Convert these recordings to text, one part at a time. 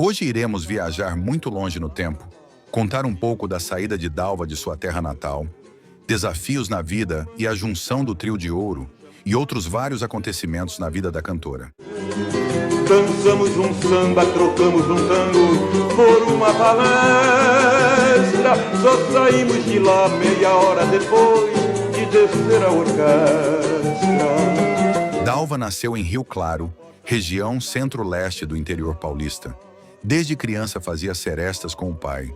Hoje iremos viajar muito longe no tempo, contar um pouco da saída de Dalva de sua terra natal, desafios na vida e a junção do trio de ouro e outros vários acontecimentos na vida da cantora. Dançamos um samba, trocamos um tango por uma palestra. Só saímos de lá meia hora depois de descer a orquestra. Dalva nasceu em Rio Claro, região centro-leste do interior paulista. Desde criança fazia serestas com o pai,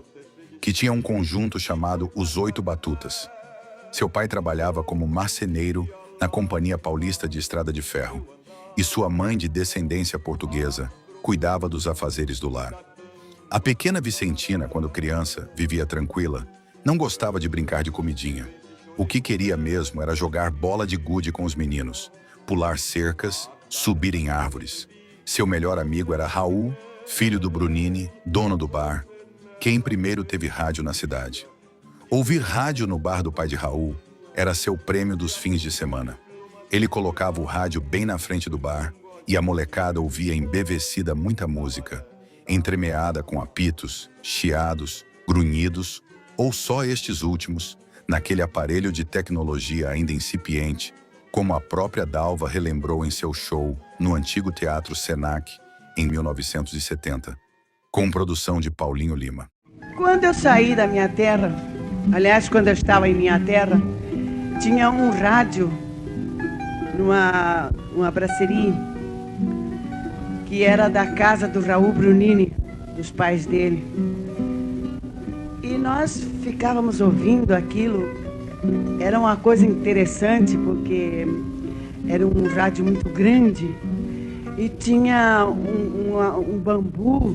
que tinha um conjunto chamado Os Oito Batutas. Seu pai trabalhava como marceneiro na Companhia Paulista de Estrada de Ferro, e sua mãe, de descendência portuguesa, cuidava dos afazeres do lar. A pequena Vicentina, quando criança, vivia tranquila, não gostava de brincar de comidinha. O que queria mesmo era jogar bola de gude com os meninos, pular cercas, subir em árvores. Seu melhor amigo era Raul, filho do Brunini, dono do bar, quem primeiro teve rádio na cidade. Ouvir rádio no bar do pai de Raul era seu prêmio dos fins de semana. Ele colocava o rádio bem na frente do bar e a molecada ouvia embevecida muita música, entremeada com apitos, chiados, grunhidos ou só estes últimos, naquele aparelho de tecnologia ainda incipiente, como a própria Dalva relembrou em seu show no antigo Teatro Senac, em 1970, com produção de Paulinho Lima. Quando eu saí da minha terra, aliás, quando eu estava em minha terra, tinha um rádio numa brasserie que era da casa do Raul Brunini, dos pais dele. E nós ficávamos ouvindo aquilo. Era uma coisa interessante porque era um rádio muito grande e tinha um bambu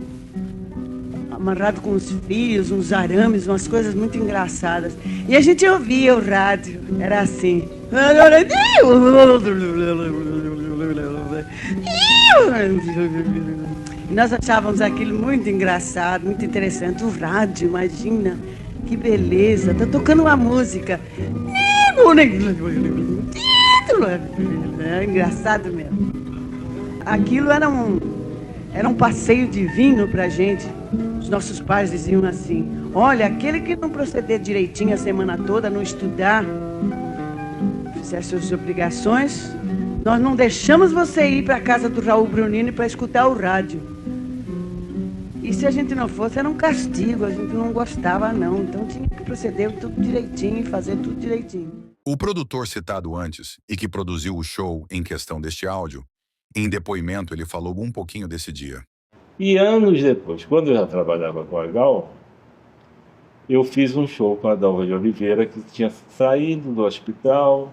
amarrado com uns fios, uns arames, umas coisas muito engraçadas. E a gente ouvia o rádio, era assim. E nós achávamos aquilo muito engraçado, muito interessante. O rádio, imagina, que beleza, tá tocando uma música. É engraçado mesmo. Aquilo era um passeio divino pra gente. Os nossos pais diziam assim: olha, aquele que não proceder direitinho a semana toda, não estudar, fizer suas obrigações, nós não deixamos você ir para a casa do Raul Brunini para escutar o rádio. E se a gente não fosse, era um castigo, a gente não gostava não, então tinha que proceder tudo direitinho e fazer tudo direitinho. O produtor citado antes, e que produziu o show em questão deste áudio, em depoimento ele falou um pouquinho desse dia. E anos depois, quando eu já trabalhava com a Gal, eu fiz um show com a Dalva de Oliveira, que tinha saído do hospital.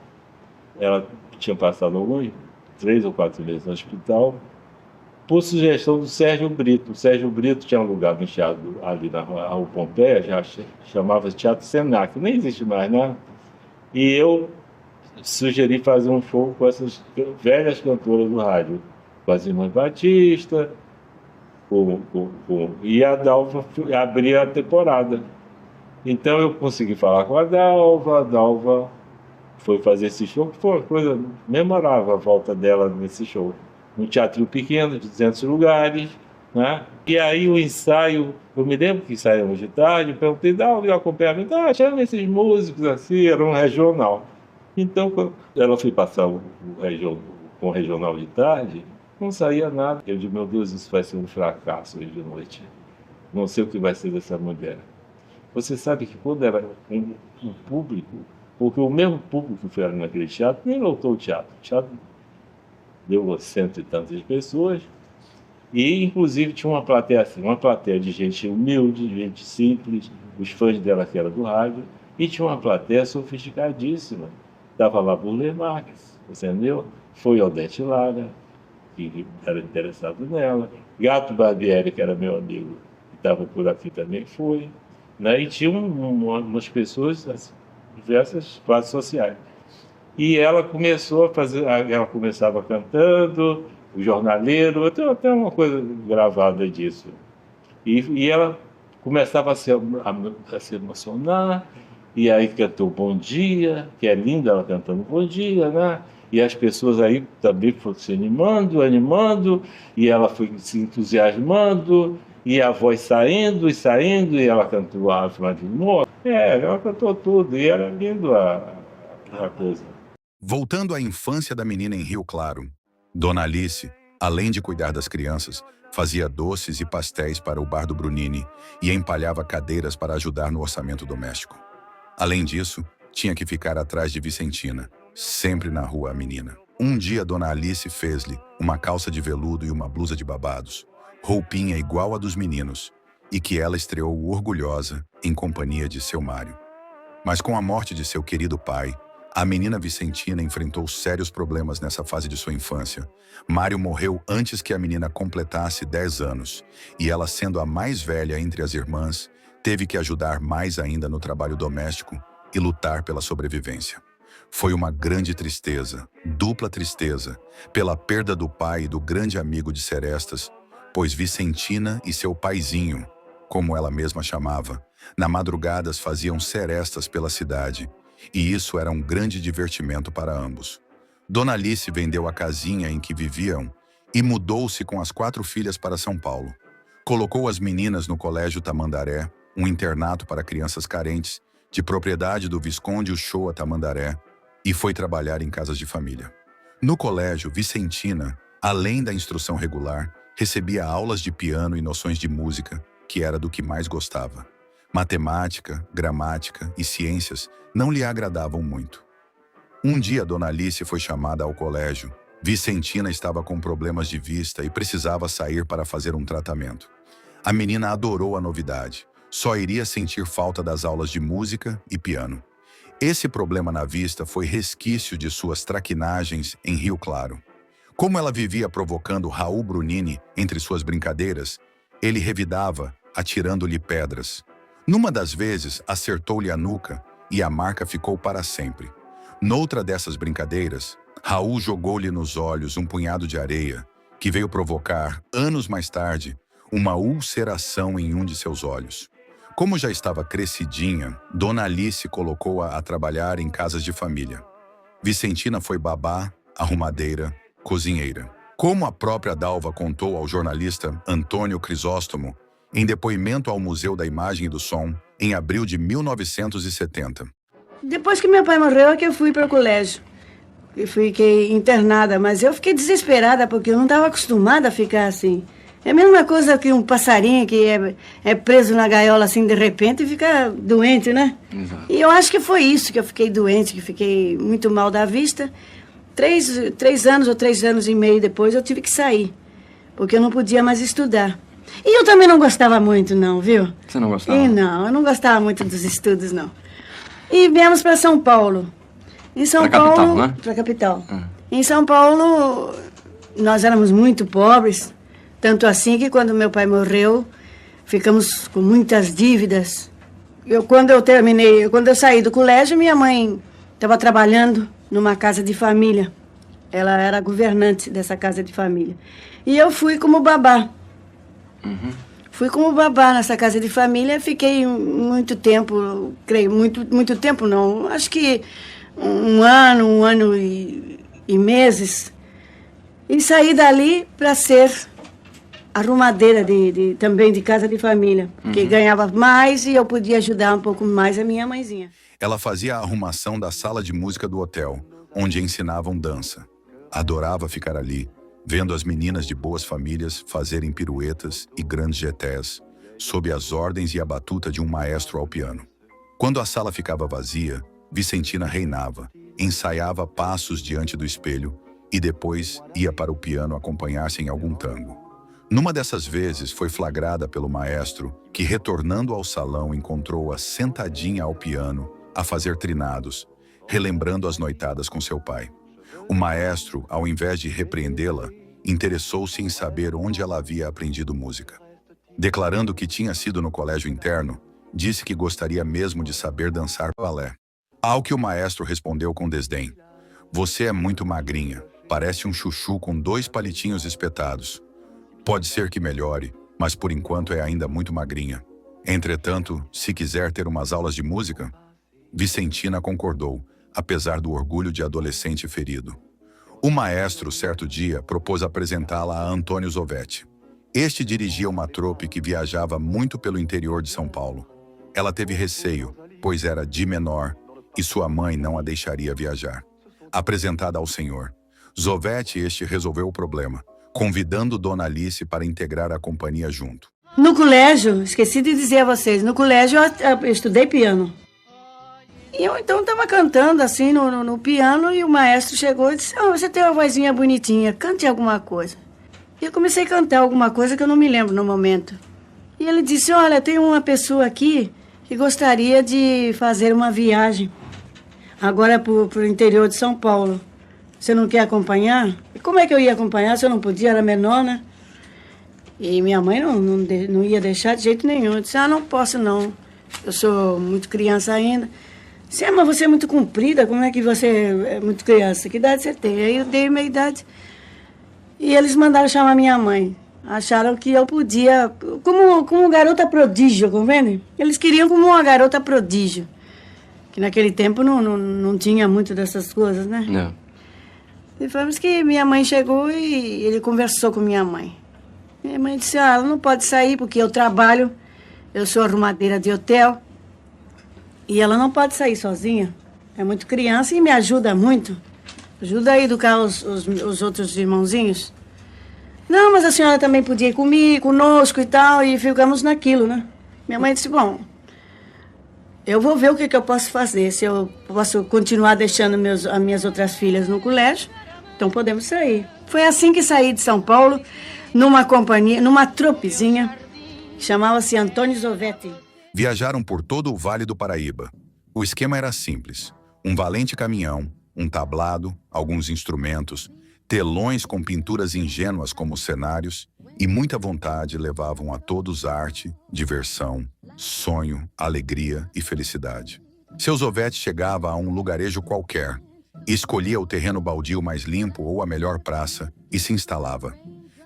Ela tinha passado 3 ou 4 meses no hospital, por sugestão do Sérgio Brito. O Sérgio Brito tinha alugado um teatro ali na Rua Pompeia, já chamava Teatro Senac, nem existe mais, né? E eu sugeri fazer um show com essas velhas cantoras do rádio, com as irmãs Batista, e a Dalva abria a temporada. Então eu consegui falar com a Dalva foi fazer esse show, que foi uma coisa memorável a volta dela nesse show. Um teatro pequeno, de 200 lugares, né? E aí o ensaio, eu me lembro que ensaiamos de tarde, eu perguntei, Dalva, e o acompanhamento? Chama esses músicos assim, era um regional. Então, quando ela foi passar com o regional de tarde, não saía nada. Eu disse, meu Deus, isso vai ser um fracasso hoje de noite. Não sei o que vai ser dessa mulher. Você sabe que quando era um público, porque o mesmo público que foi ali naquele teatro, nem lotou o teatro. O teatro deu 100 e tantas pessoas. E, inclusive, tinha uma plateia assim, uma plateia de gente humilde, gente simples, os fãs dela que era do rádio, e tinha uma plateia sofisticadíssima. Estava lá Burle Marx, entendeu? Foi Odete Lara, que era interessado nela. Gato Barbieri, que era meu amigo, que estava por aqui também foi. Né? E tinha umas pessoas, assim, diversas classes sociais. E ela começou a fazer, ela começava cantando, o jornaleiro, até uma coisa gravada disso. E ela começava a se emocionar, e aí cantou Bom Dia, que é linda ela cantando Bom Dia, né? E as pessoas aí também foram se animando, e ela foi se entusiasmando, E a voz saindo e saindo, e ela cantou a Ave Maria de Moura. Ela cantou tudo, e era lindo a coisa. Voltando à infância da menina em Rio Claro, Dona Alice, além de cuidar das crianças, fazia doces e pastéis para o bar do Brunini e empalhava cadeiras para ajudar no orçamento doméstico. Além disso, tinha que ficar atrás de Vicentina, sempre na rua a menina. Um dia Dona Alice fez-lhe uma calça de veludo e uma blusa de babados, roupinha igual a dos meninos, e que ela estreou orgulhosa em companhia de seu Mário. Mas com a morte de seu querido pai, a menina Vicentina enfrentou sérios problemas nessa fase de sua infância. Mário morreu antes que a menina completasse 10 anos, e ela, sendo a mais velha entre as irmãs, teve que ajudar mais ainda no trabalho doméstico e lutar pela sobrevivência. Foi uma grande tristeza, dupla tristeza, pela perda do pai e do grande amigo de Serestas, pois Vicentina e seu paizinho, como ela mesma chamava, na madrugadas faziam serestas pela cidade, e isso era um grande divertimento para ambos. Dona Alice vendeu a casinha em que viviam e mudou-se com as 4 filhas para São Paulo. Colocou as meninas no Colégio Tamandaré, um internato para crianças carentes, de propriedade do Visconde Uchoa Tamandaré, e foi trabalhar em casas de família. No colégio, Vicentina, além da instrução regular, recebia aulas de piano e noções de música, que era do que mais gostava. Matemática, gramática e ciências não lhe agradavam muito. Um dia, Dona Alice foi chamada ao colégio. Vicentina estava com problemas de vista e precisava sair para fazer um tratamento. A menina adorou a novidade. Só iria sentir falta das aulas de música e piano. Esse problema na vista foi resquício de suas traquinagens em Rio Claro. Como ela vivia provocando Raul Brunini entre suas brincadeiras, ele revidava, atirando-lhe pedras. Numa das vezes, acertou-lhe a nuca e a marca ficou para sempre. Noutra dessas brincadeiras, Raul jogou-lhe nos olhos um punhado de areia, que veio provocar, anos mais tarde, uma ulceração em um de seus olhos. Como já estava crescidinha, Dona Alice colocou-a a trabalhar em casas de família. Vicentina foi babá, arrumadeira, cozinheira. Como a própria Dalva contou ao jornalista Antônio Crisóstomo, em depoimento ao Museu da Imagem e do Som, em abril de 1970. Depois que meu pai morreu é que eu fui para o colégio. Eu fiquei internada, mas eu fiquei desesperada porque eu não estava acostumada a ficar assim. É a mesma coisa que um passarinho que é preso na gaiola assim de repente e fica doente, né? Exato. E eu acho que foi isso que eu fiquei doente, que fiquei muito mal da vista. 3 anos ou 3 anos e meio depois eu tive que sair, porque eu não podia mais estudar. E eu também não gostava muito, não, viu? Você não gostava? E não, eu não gostava muito dos estudos, não. E viemos para São Paulo. Em São Pra Paulo, capital, né? para a capital. Em São Paulo, nós éramos muito pobres, tanto assim que quando meu pai morreu, ficamos com muitas dívidas. Quando eu saí do colégio, minha mãe estava trabalhando numa casa de família. Ela era governante dessa casa de família. E eu fui como babá. Fui como babá nessa casa de família, fiquei muito tempo, creio, muito tempo não, acho que um ano e meses. E saí dali para ser arrumadeira também de casa de família, que ganhava mais e eu podia ajudar um pouco mais a minha mãezinha. Ela fazia a arrumação da sala de música do hotel, onde ensinavam dança. Adorava ficar ali, vendo as meninas de boas famílias fazerem piruetas e grandes jetées, sob as ordens e a batuta de um maestro ao piano. Quando a sala ficava vazia, Vicentina reinava, ensaiava passos diante do espelho e depois ia para o piano acompanhar-se em algum tango. Numa dessas vezes foi flagrada pelo maestro, que retornando ao salão encontrou-a sentadinha ao piano a fazer trinados, relembrando as noitadas com seu pai. O maestro, ao invés de repreendê-la, interessou-se em saber onde ela havia aprendido música. Declarando que tinha sido no colégio interno, disse que gostaria mesmo de saber dançar balé. Ao que o maestro respondeu com desdém: "Você é muito magrinha, parece um chuchu com 2 palitinhos espetados. Pode ser que melhore, mas por enquanto é ainda muito magrinha. Entretanto, se quiser ter umas aulas de música..." Vicentina concordou, apesar do orgulho de adolescente ferido. O maestro, certo dia, propôs apresentá-la a Antônio Zovetti. Este dirigia uma trupe que viajava muito pelo interior de São Paulo. Ela teve receio, pois era de menor e sua mãe não a deixaria viajar. Apresentada ao senhor, Zovete este resolveu o problema, convidando Dona Alice para integrar a companhia junto. No colégio, esqueci de dizer a vocês, no colégio eu estudei piano. E eu então estava cantando assim no piano e o maestro chegou e disse: você tem uma vozinha bonitinha, cante alguma coisa. E eu comecei a cantar alguma coisa que eu não me lembro no momento. E ele disse: olha, tem uma pessoa aqui que gostaria de fazer uma viagem agora para o interior de São Paulo. Você não quer acompanhar? E como é que eu ia acompanhar se eu não podia, era menor, né? E minha mãe não ia deixar de jeito nenhum. Eu disse: não posso não, eu sou muito criança ainda. Disse: mas você é muito comprida, como é que você é muito criança? Que idade você tem? Aí eu dei minha idade. E eles mandaram chamar minha mãe. Acharam que eu podia, como garota prodígio, compreende? Eles queriam como uma garota prodígio. Que naquele tempo não tinha muito dessas coisas, né? Não. E falamos que minha mãe chegou e ele conversou com minha mãe. Minha mãe disse: ela não pode sair porque eu trabalho, eu sou arrumadeira de hotel. E ela não pode sair sozinha. É muito criança e me ajuda muito. Ajuda a educar os outros irmãozinhos. Não, mas a senhora também podia ir conosco e tal, e ficamos naquilo, né? Minha mãe disse: bom, eu vou ver o que eu posso fazer. Se eu posso continuar deixando as minhas outras filhas no colégio, então podemos sair. Foi assim que saí de São Paulo, numa companhia, numa trupezinha, que chamava-se Antônio Zovete. Viajaram por todo o Vale do Paraíba. O esquema era simples: um valente caminhão, um tablado, alguns instrumentos, telões com pinturas ingênuas como cenários e muita vontade levavam a todos arte, diversão, sonho, alegria e felicidade. Seu Zovete chegava a um lugarejo qualquer, escolhia o terreno baldio mais limpo ou a melhor praça e se instalava.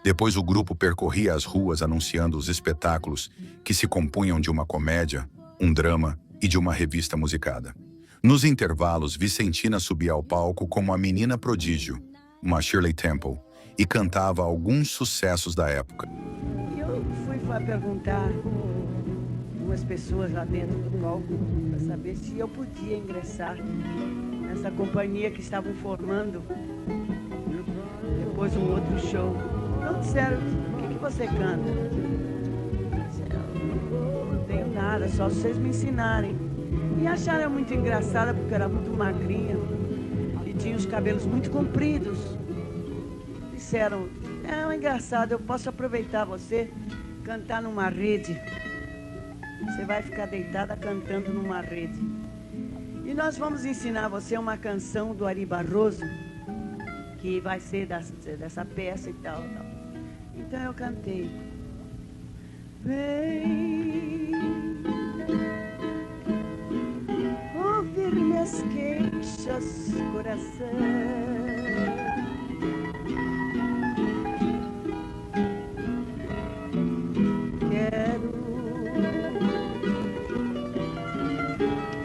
Depois o grupo percorria as ruas anunciando os espetáculos que se compunham de uma comédia, um drama e de uma revista musicada. Nos intervalos, Vicentina subia ao palco como a menina prodígio, uma Shirley Temple, e cantava alguns sucessos da época. Eu fui perguntar umas pessoas lá dentro do palco para saber se eu podia ingressar nessa companhia que estavam formando depois um outro show. Então disseram: o que você canta? Eu não tenho nada, só se vocês me ensinarem. E acharam muito engraçada porque eu era muito magrinha e tinha os cabelos muito compridos. Disseram: é engraçado, eu posso aproveitar você, cantar numa rede. Você vai ficar deitada cantando numa rede. E nós vamos ensinar você uma canção do Ari Barroso, que vai ser dessa peça e tal. Então eu cantei: vem ouvir minhas queixas, coração. Quero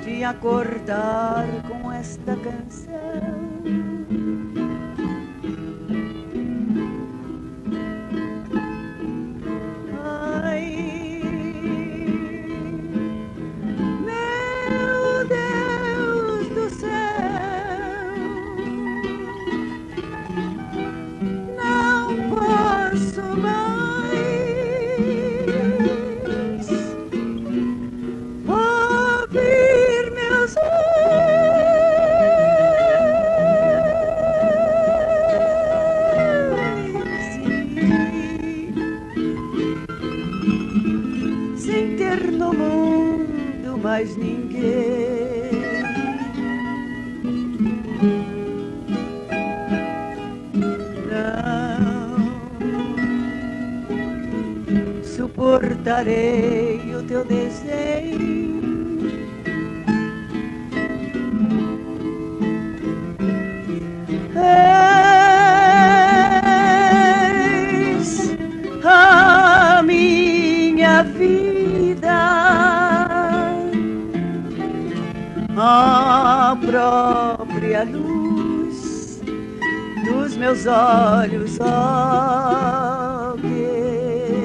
te acordar com esta canção. Sem ter no mundo mais ninguém, não suportarei o teu desejo. És a minha vida, a própria luz dos meus olhos, ó, que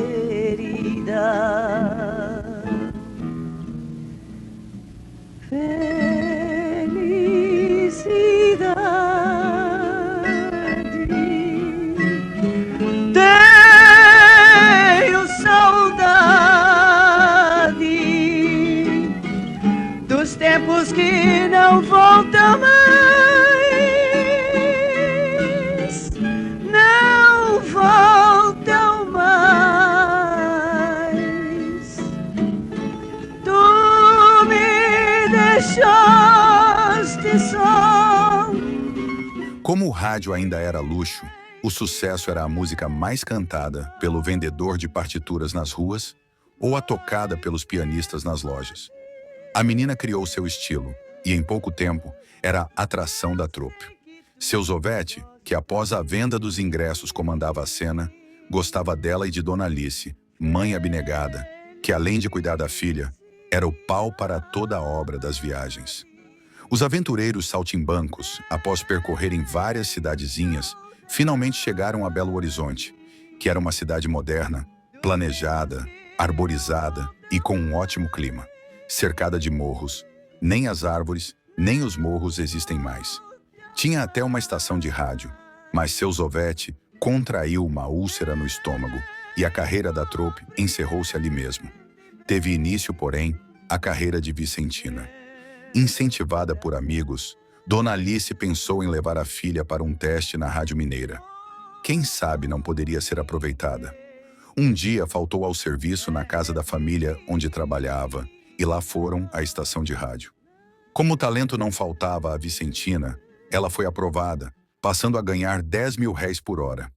que não voltam mais, não voltam mais. Tu me deixaste só. Como o rádio ainda era luxo, o sucesso era a música mais cantada pelo vendedor de partituras nas ruas ou a tocada pelos pianistas nas lojas. A menina criou seu estilo e, em pouco tempo, era a atração da troupe. Seu Zovete, que após a venda dos ingressos comandava a cena, gostava dela e de Dona Alice, mãe abnegada, que além de cuidar da filha, era o pau para toda a obra das viagens. Os aventureiros saltimbancos, após percorrerem várias cidadezinhas, finalmente chegaram a Belo Horizonte, que era uma cidade moderna, planejada, arborizada e com um ótimo clima, cercada de morros. Nem as árvores, nem os morros existem mais. Tinha até uma estação de rádio, mas seu Zovete contraiu uma úlcera no estômago e a carreira da troupe encerrou-se ali mesmo. Teve início, porém, a carreira de Vicentina. Incentivada por amigos, Dona Alice pensou em levar a filha para um teste na Rádio Mineira. Quem sabe não poderia ser aproveitada. Um dia faltou ao serviço na casa da família onde trabalhava e lá foram à estação de rádio. Como o talento não faltava à Vicentina, ela foi aprovada, passando a ganhar 10 mil réis por hora.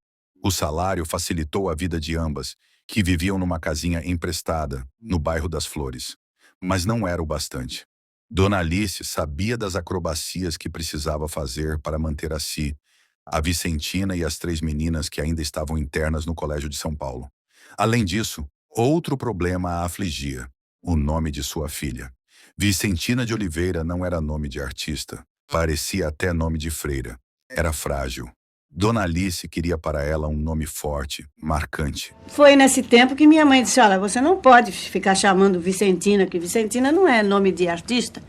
O salário facilitou a vida de ambas, que viviam numa casinha emprestada, no bairro das Flores. Mas não era o bastante. Dona Alice sabia das acrobacias que precisava fazer para manter a si, a Vicentina e as 3 meninas que ainda estavam internas no Colégio de São Paulo. Além disso, outro problema a afligia: o nome de sua filha. Vicentina de Oliveira não era nome de artista, parecia até nome de freira. Era frágil. Dona Alice queria para ela um nome forte, marcante. Foi nesse tempo que minha mãe disse: olha, você não pode ficar chamando Vicentina, que Vicentina não é nome de artista.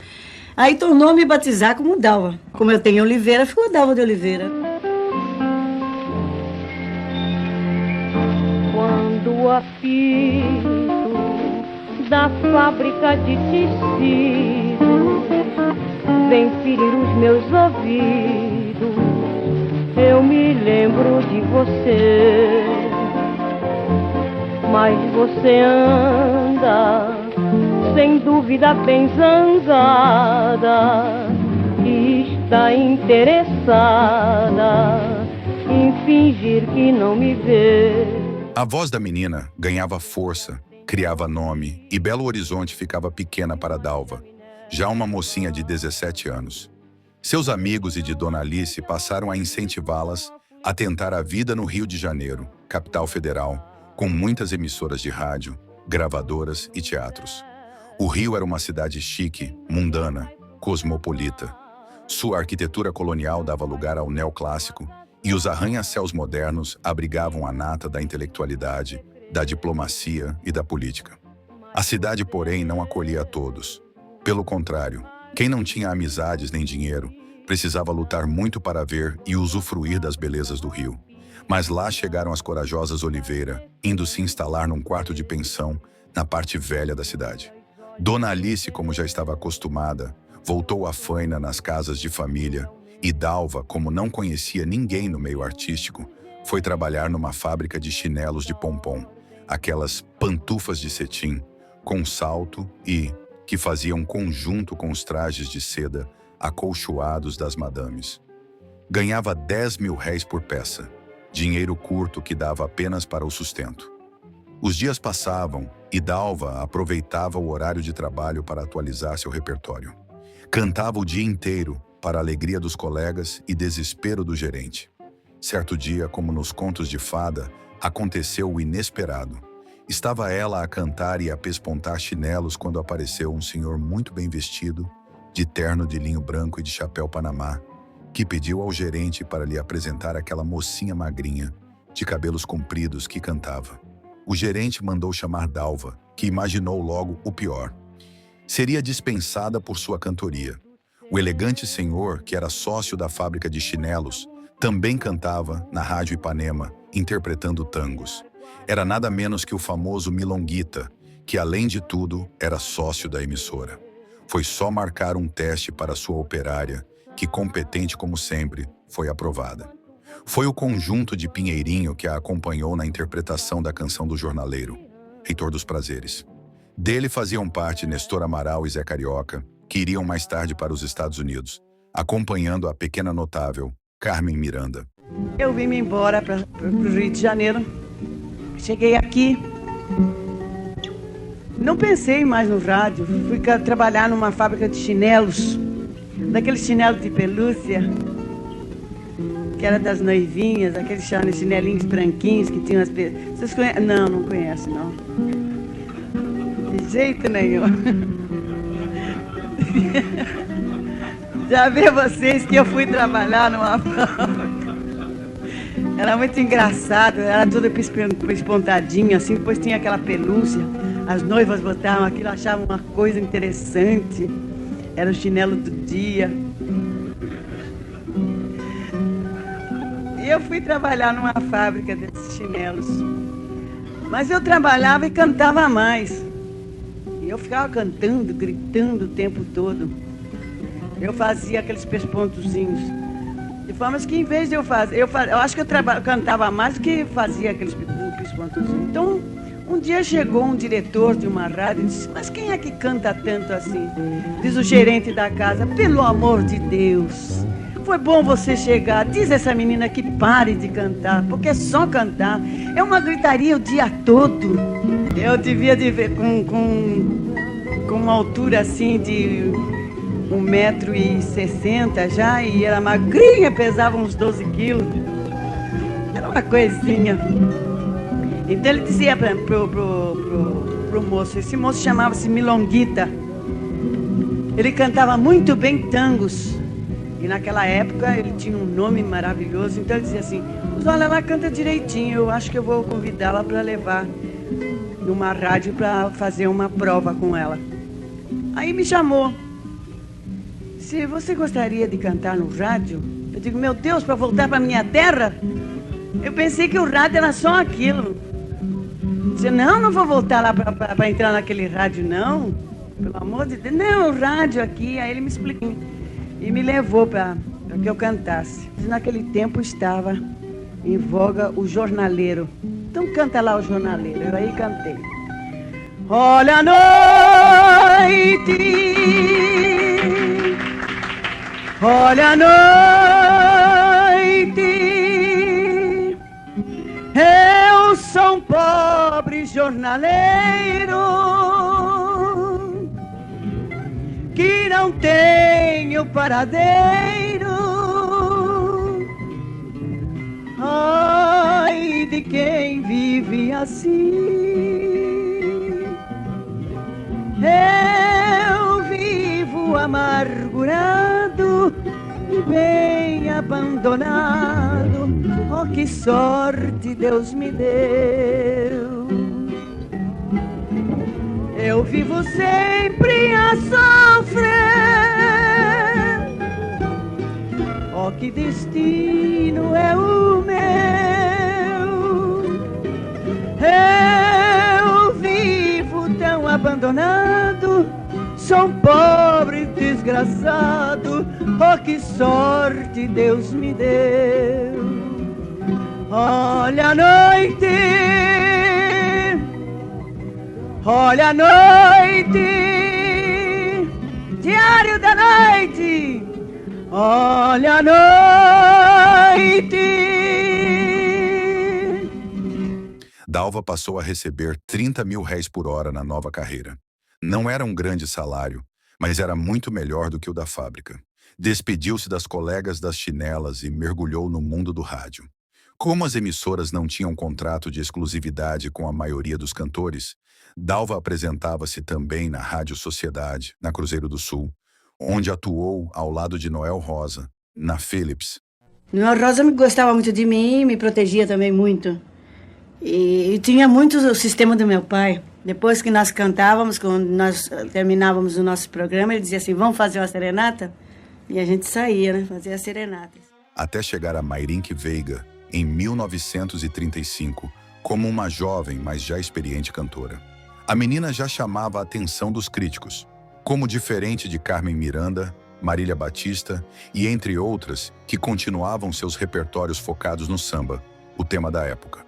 Aí tornou me batizar como Dalva. Como eu tenho Oliveira, ficou Dalva de Oliveira. Quando apito da fábrica de tecido vem ferir os meus ouvidos, eu me lembro de você, mas você anda, sem dúvida, bem zangada e está interessada em fingir que não me vê. A voz da menina ganhava força, criava nome e Belo Horizonte ficava pequena para Dalva, já uma mocinha de 17 anos. Seus amigos e de Dona Alice passaram a incentivá-las a tentar a vida no Rio de Janeiro, capital federal, com muitas emissoras de rádio, gravadoras e teatros. O Rio era uma cidade chique, mundana, cosmopolita. Sua arquitetura colonial dava lugar ao neoclássico e os arranha-céus modernos abrigavam a nata da intelectualidade, da diplomacia e da política. A cidade, porém, não acolhia a todos. Pelo contrário, quem não tinha amizades nem dinheiro precisava lutar muito para ver e usufruir das belezas do Rio. Mas lá chegaram as corajosas Oliveira, indo se instalar num quarto de pensão na parte velha da cidade. Dona Alice, como já estava acostumada, voltou à faina nas casas de família e Dalva, como não conhecia ninguém no meio artístico, foi trabalhar numa fábrica de chinelos de pompom, aquelas pantufas de cetim, com salto e que faziam conjunto com os trajes de seda acolchoados das madames. Ganhava 10 mil réis por peça, dinheiro curto que dava apenas para o sustento. Os dias passavam e Dalva aproveitava o horário de trabalho para atualizar seu repertório. Cantava o dia inteiro para a alegria dos colegas e desespero do gerente. Certo dia, como nos contos de fada, aconteceu o inesperado. Estava ela a cantar e a pespontar chinelos quando apareceu um senhor muito bem vestido, de terno de linho branco e de chapéu panamá, que pediu ao gerente para lhe apresentar aquela mocinha magrinha, de cabelos compridos, que cantava. O gerente mandou chamar Dalva, que imaginou logo o pior. Seria dispensada por sua cantoria. O elegante senhor, que era sócio da fábrica de chinelos, também cantava na Rádio Ipanema, interpretando tangos. Era nada menos que o famoso Milonguita, que, além de tudo, era sócio da emissora. Foi só marcar um teste para sua operária, que, competente como sempre, foi aprovada. Foi o conjunto de Pinheirinho que a acompanhou na interpretação da canção do jornaleiro, Heitor dos Prazeres. Dele faziam parte Nestor Amaral e Zé Carioca, que iriam mais tarde para os Estados Unidos, acompanhando a pequena notável Carmen Miranda. Eu vim embora para o Rio de Janeiro. Cheguei aqui. Não pensei mais no rádio. Fui trabalhar numa fábrica de chinelos, daqueles chinelos de pelúcia, que era das noivinhas, aqueles chinelinhos branquinhos que tinham as... Vocês conhecem? Não, não conhecem, não. De jeito nenhum. Já vê vocês que eu fui trabalhar numa fábrica. Era muito engraçado, era tudo espontadinho, assim, depois tinha aquela pelúcia. As noivas botavam aquilo, achavam uma coisa interessante. Era o chinelo do dia. E eu fui trabalhar numa fábrica desses chinelos. Mas eu trabalhava e cantava mais. E eu ficava cantando, gritando o tempo todo. Eu fazia aqueles pespontozinhos. De forma que, em vez de eu fazer... Eu acho que eu cantava mais do que fazia aqueles pespontozinhos. Então, um dia chegou um diretor de uma rádio e disse: mas quem é que canta tanto assim? Diz o gerente da casa: pelo amor de Deus, foi bom você chegar. Diz essa menina que pare de cantar, porque é só cantar. É uma gritaria o dia todo. Eu devia de ver com uma altura assim de 1,60 m já, e era magrinha, pesava uns 12 quilos. Era uma coisinha. Então ele dizia pro moço, esse moço chamava-se Milonguita. Ele cantava muito bem tangos. E naquela época ele tinha um nome maravilhoso. Então ele dizia assim: olha, ela canta direitinho, eu acho que eu vou convidá-la para levar numa rádio para fazer uma prova com ela. Aí me chamou. Se você gostaria de cantar no rádio? Eu digo: meu Deus, para voltar para minha terra? Eu pensei que o rádio era só aquilo. Disse: não vou voltar lá para entrar naquele rádio, não. Pelo amor de Deus. Não, o rádio aqui. Aí ele me explicou e me levou para que eu cantasse. Naquele tempo estava em voga o jornaleiro. Então canta lá o jornaleiro. Eu aí cantei. Olha a noite, olha a noite, eu sou um pobre jornaleiro que não tenho paradeiro. Ai de quem vive assim. Eu vivo amargurado e bem abandonado. Oh, que sorte Deus me deu. Eu vivo sempre a sofrer. Oh, que destino é o meu. Eu vivo tão abandonado, sou um pobre desgraçado. Oh, que sorte Deus me deu. Olha a noite, olha a noite, diário da noite, olha a noite. Dalva passou a receber 30 mil réis por hora na nova carreira. Não era um grande salário, mas era muito melhor do que o da fábrica. Despediu-se das colegas das chinelas e mergulhou no mundo do rádio. Como as emissoras não tinham contrato de exclusividade com a maioria dos cantores, Dalva apresentava-se também na Rádio Sociedade, na Cruzeiro do Sul, onde atuou ao lado de Noel Rosa, na Philips. Noel Rosa gostava muito de mim, me protegia também muito. E tinha muito o sistema do meu pai. Depois que nós cantávamos, quando nós terminávamos o nosso programa, ele dizia assim: vamos fazer uma serenata? E a gente saía, né? Fazia as serenatas. Até chegar a Mairinque Veiga, em 1935, como uma jovem, mas já experiente cantora. A menina já chamava a atenção dos críticos. como diferente de Carmen Miranda, Marília Batista e entre outras que continuavam seus repertórios focados no samba, o tema da época.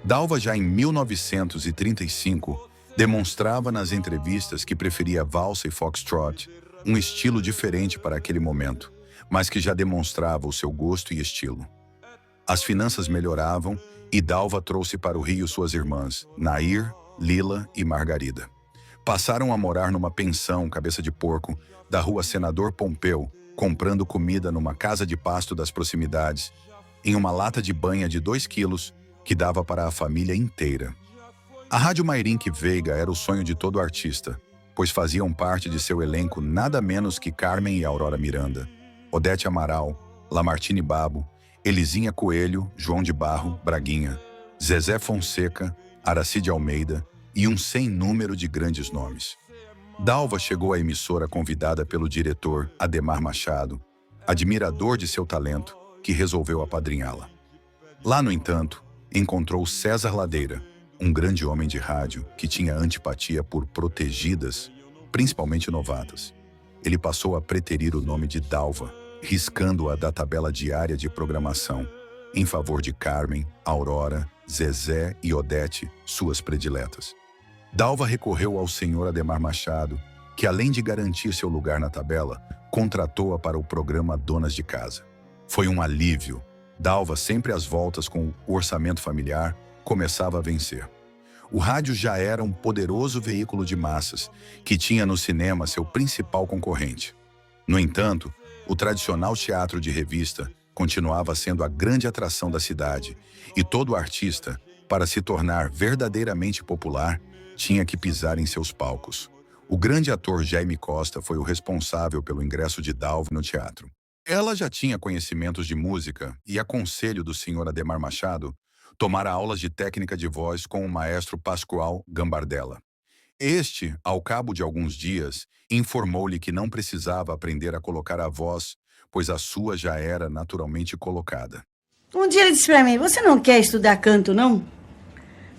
Dalva já em 1935 demonstrava nas entrevistas que preferia valsa e foxtrot, um estilo diferente para aquele momento, mas que já demonstrava o seu gosto e estilo. As finanças melhoravam e Dalva trouxe para o Rio suas irmãs, Nair, Lila e Margarida. Passaram a morar numa pensão cabeça de porco da rua Senador Pompeu, comprando comida numa casa de pasto das proximidades, em uma lata de banha de 2 quilos que dava para a família inteira. A Rádio Mairinque Veiga era o sonho de todo artista, pois faziam parte de seu elenco nada menos que Carmen e Aurora Miranda, Odete Amaral, Lamartine Babo, Elisinha Coelho, João de Barro, Braguinha, Zezé Fonseca, Aracide Almeida e um sem número de grandes nomes. Dalva chegou à emissora convidada pelo diretor Ademar Machado, admirador de seu talento, que resolveu apadrinhá-la. Lá, no entanto, encontrou César Ladeira, um grande homem de rádio que tinha antipatia por protegidas, principalmente novatas. Ele passou a preterir o nome de Dalva, riscando-a da tabela diária de programação, em favor de Carmen, Aurora, Zezé e Odete, suas prediletas. Dalva recorreu ao senhor Ademar Machado, que além de garantir seu lugar na tabela, contratou-a para o programa Donas de Casa. Foi um alívio. Dalva, sempre às voltas com o orçamento familiar, começava a vencer. O rádio já era um poderoso veículo de massas, que tinha no cinema seu principal concorrente. No entanto, o tradicional teatro de revista continuava sendo a grande atração da cidade, e todo artista, para se tornar verdadeiramente popular, tinha que pisar em seus palcos. O grande ator Jaime Costa foi o responsável pelo ingresso de Dalva no teatro. Ela já tinha conhecimentos de música e, a conselho do senhor Ademar Machado, tomara aulas de técnica de voz com o maestro Pascoal Gambardella. Este, ao cabo de alguns dias, informou-lhe que não precisava aprender a colocar a voz, pois a sua já era naturalmente colocada. Um dia ele disse para mim: você não quer estudar canto, não?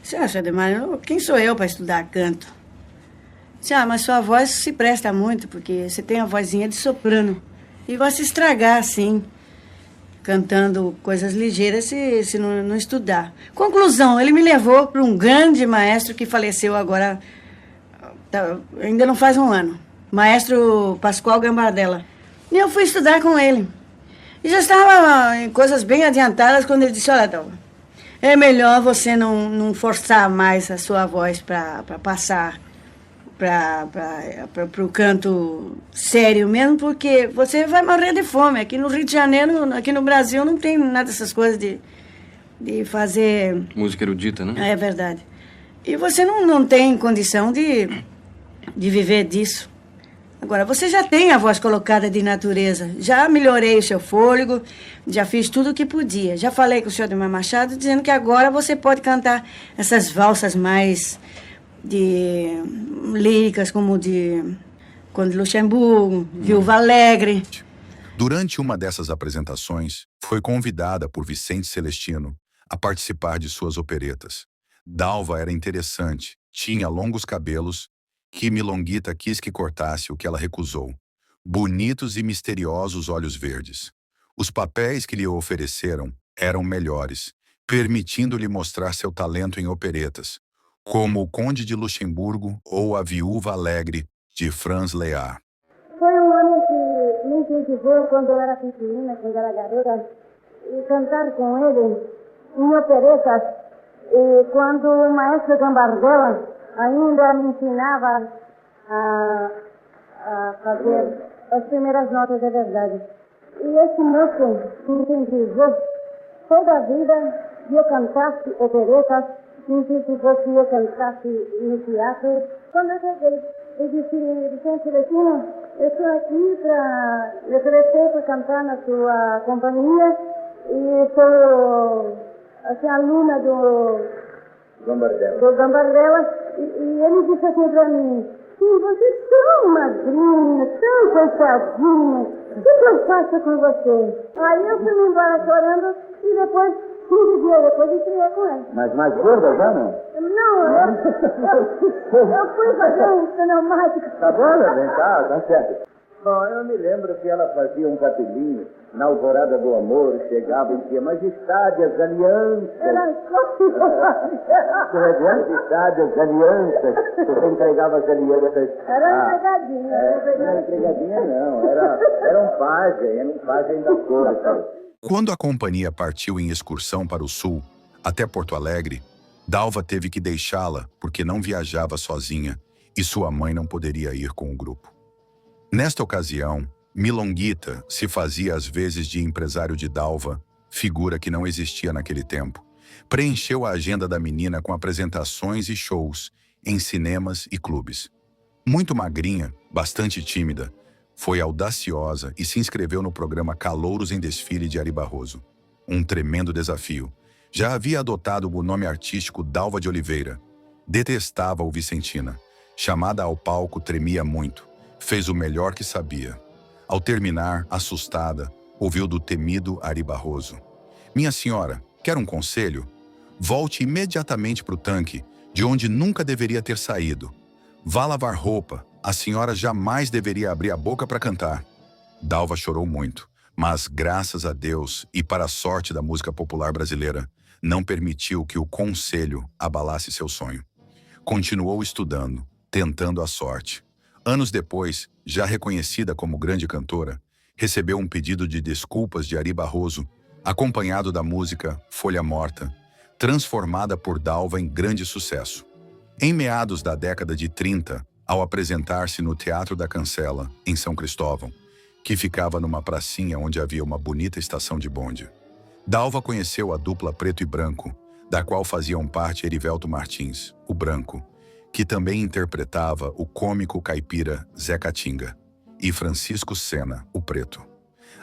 Você acha, Ademar, quem sou eu para estudar canto? Disse: mas sua voz se presta muito, porque você tem a vozinha de soprano. E vai se estragar, assim, cantando coisas ligeiras se não estudar. Conclusão, ele me levou para um grande maestro que faleceu agora, ainda não faz um ano. Maestro Pascoal Gambardella. E eu fui estudar com ele. E já estava em coisas bem adiantadas quando ele disse: olha, Dalva, é melhor você não forçar mais a sua voz para passar para o canto sério mesmo, porque você vai morrer de fome. Aqui no Rio de Janeiro, aqui no Brasil, não tem nada dessas coisas de fazer... música erudita, né? É verdade. E você não tem condição de viver disso. Agora, você já tem a voz colocada de natureza. Já melhorei o seu fôlego, já fiz tudo o que podia. Já falei com o senhor Ademar Machado, dizendo que agora você pode cantar essas valsas mais de líricas, como de Conde de Luxemburgo, Viúva Alegre. Durante uma dessas apresentações, foi convidada por Vicente Celestino a participar de suas operetas. Dalva era interessante, tinha longos cabelos, que Milonguita quis que cortasse, o que ela recusou. Bonitos e misteriosos olhos verdes. Os papéis que lhe ofereceram eram melhores, permitindo-lhe mostrar seu talento em operetas, como o Conde de Luxemburgo ou a Viúva Alegre, de Franz Lehár. Foi um homem que me incentivou quando eu era pequenina, quando eu era garota, e cantar com ele em operetas. E quando o maestro Gambardella ainda me ensinava a fazer as primeiras notas, é verdade. E esse moço me incentivou toda a vida que eu cantasse operetas, me incentivou que eu cantasse no teatro. Quando eu cheguei, eu disse: Vicente Celestino, eu estou aqui para lhe oferecer para cantar na sua companhia e sou assim, aluna do Gambardella. E ele disse assim para mim: sim, você é tão magrinha, tão coitadinha, o que eu faço com você? Aí eu fui embora chorando e depois, 15 dias depois, estreiei com ele. Mas mais gorda já, não? Não, eu fui fazer um pneumático. Tá bom, vem cá, tá certo. Bom, eu me lembro que ela fazia um capelinho na alvorada do amor, chegava e dizia, majestade, as alianças. Era Majestade, as alianças. Você entregava as alianças. Era empregadinha. Não era empregadinha, não. Era um pajem da corte. Quando a companhia partiu em excursão para o sul, até Porto Alegre, Dalva teve que deixá-la porque não viajava sozinha e sua mãe não poderia ir com o grupo. Nesta ocasião, Milonguita se fazia às vezes de empresário de Dalva, figura que não existia naquele tempo. Preencheu a agenda da menina com apresentações e shows em cinemas e clubes. Muito magrinha, bastante tímida, foi audaciosa e se inscreveu no programa Calouros em Desfile de Ari Barroso. Um tremendo desafio. Já havia adotado o nome artístico Dalva de Oliveira. Detestava o Vicentina. Chamada ao palco, tremia muito. Fez o melhor que sabia. Ao terminar, assustada, ouviu do temido Ari Barroso: "Minha senhora, quer um conselho? Volte imediatamente para o tanque, de onde nunca deveria ter saído. Vá lavar roupa, a senhora jamais deveria abrir a boca para cantar." Dalva chorou muito, mas graças a Deus e para a sorte da música popular brasileira, não permitiu que o conselho abalasse seu sonho. Continuou estudando, tentando a sorte. Anos depois, já reconhecida como grande cantora, recebeu um pedido de desculpas de Ari Barroso, acompanhado da música Folha Morta, transformada por Dalva em grande sucesso. Em meados da década de 30, ao apresentar-se no Teatro da Cancela, em São Cristóvão, que ficava numa pracinha onde havia uma bonita estação de bonde, Dalva conheceu a dupla Preto e Branco, da qual faziam parte Erivelto Martins, o Branco, que também interpretava o cômico caipira Zé Catinga, e Francisco Sena, o Preto.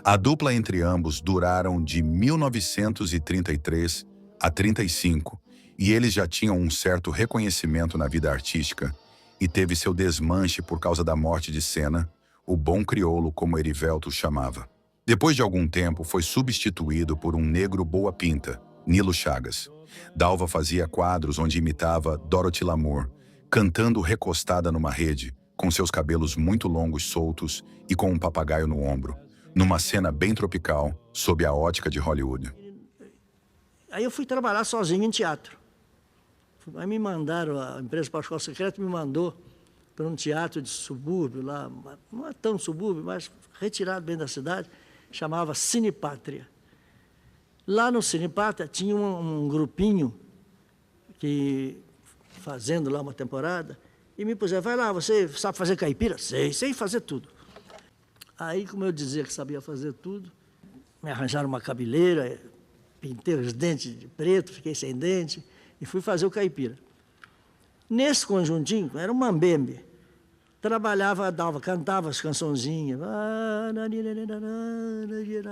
A dupla entre ambos duraram de 1933 a 35, e eles já tinham um certo reconhecimento na vida artística, e teve seu desmanche por causa da morte de Sena, o bom crioulo como Erivelto o chamava. Depois de algum tempo, foi substituído por um negro boa pinta, Nilo Chagas. Dalva fazia quadros onde imitava Dorothy Lamour, cantando recostada numa rede, com seus cabelos muito longos soltos e com um papagaio no ombro, numa cena bem tropical, sob a ótica de Hollywood. Aí eu fui trabalhar sozinho em teatro. Aí me mandaram, a empresa Pascoal Secreto me mandou para um teatro de subúrbio lá, não é tão subúrbio, mas retirado bem da cidade, chamava Cine Pátria. Lá no Cine Pátria tinha um grupinho que, fazendo lá uma temporada, e me puseram, vai lá, você sabe fazer caipira? Sei fazer tudo. Aí, como eu dizia que sabia fazer tudo, me arranjaram uma cabeleira, pintei os dentes de preto, fiquei sem dente, e fui fazer o caipira. Nesse conjuntinho, era um mambembe, trabalhava a Dalva, cantava as cançõezinhas,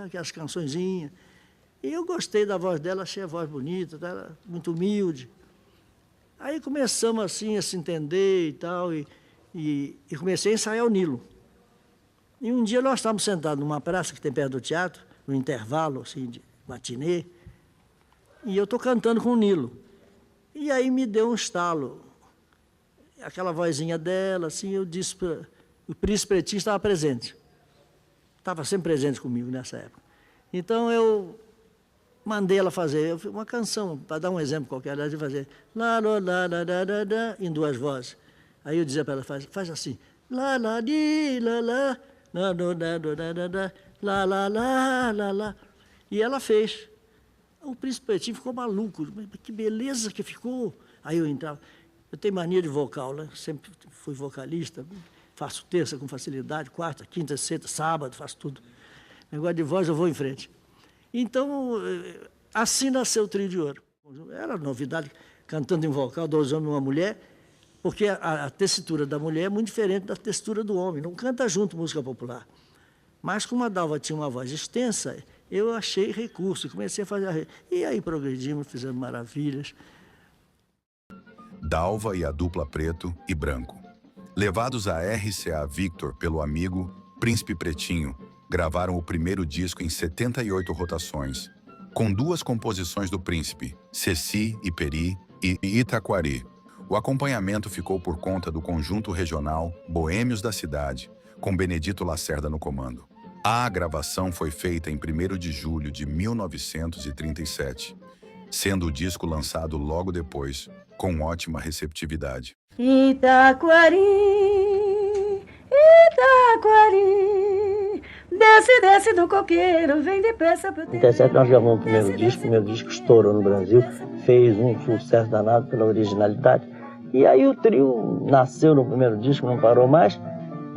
aquelas cançõezinhas, e eu gostei da voz dela, achei a voz bonita, era muito humilde. Aí começamos assim a se entender e tal, e comecei a ensaiar o Nilo. E um dia nós estávamos sentados numa praça que tem perto do teatro, no intervalo assim, de matinê, e eu estou cantando com o Nilo. E aí me deu um estalo. Aquela vozinha dela, assim, eu disse para... O Príncipe Pretinho estava presente. Estava sempre presente comigo nessa época. Então eu mandei ela fazer uma canção, para dar um exemplo qualquer, ela de fazer lá, lá, lá, lá, lá, lá, lá, em duas vozes. Aí eu dizia para ela, faz assim, lá, lá, di, lá, lá, lá, lá, lá, lá, lá, lá, lá. E ela fez. O Príncipe Pretinho ficou maluco, que beleza que ficou. Aí eu entrava. Eu tenho mania de vocal, né? Sempre fui vocalista, faço terça com facilidade, quarta, quinta, sexta, sábado, faço tudo. Negócio de voz, eu vou em frente. Então, assim nasceu o Trio de Ouro. Era novidade, cantando em vocal, 2 homens e uma mulher, porque a tessitura da mulher é muito diferente da textura do homem, não canta junto música popular. Mas como a Dalva tinha uma voz extensa, eu achei recurso, comecei a fazer... E aí progredimos, fizemos maravilhas. Dalva e a dupla Preto e Branco. Levados à RCA Victor pelo amigo Príncipe Pretinho, gravaram o primeiro disco em 78 rotações, com 2 composições do Príncipe, Ceci e Peri, e Itaquari. O acompanhamento ficou por conta do conjunto regional Boêmios da Cidade, com Benedito Lacerda no comando. A gravação foi feita em 1º de julho de 1937, sendo o disco lançado logo depois, com ótima receptividade. Itaquari, Itaquari, desce, desce do coqueiro, vem depressa pro Em 37 nós gravamos o primeiro disco estourou no Brasil, fez um sucesso danado pela originalidade. E aí o trio nasceu no primeiro disco, não parou mais,